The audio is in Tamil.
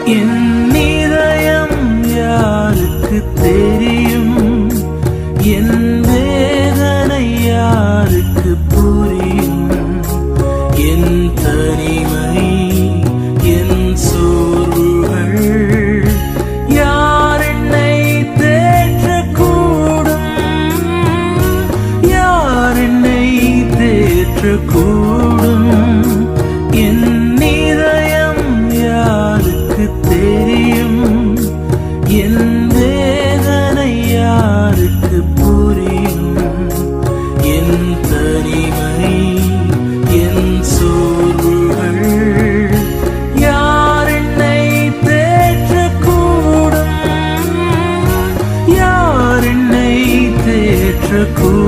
என் இதயம் யாருக்கு தெரியும்? என் வேதனை யாருக்கு புரியும்? என் தனிமை, என் சோர்வுகள் யார் என்னை தேற்றக்கூடும்? யார் என்னை தேற்றக்கூடும்? என் இதயம் யாருக்கு தெரியும்? என் வேதனை யாருக்கு புரியும்? என் தனிமை, என் சோர்வுகள் யார் என்னை தேற்றக்கூடும்? யார் என்னை தேற்றக்கூடும்?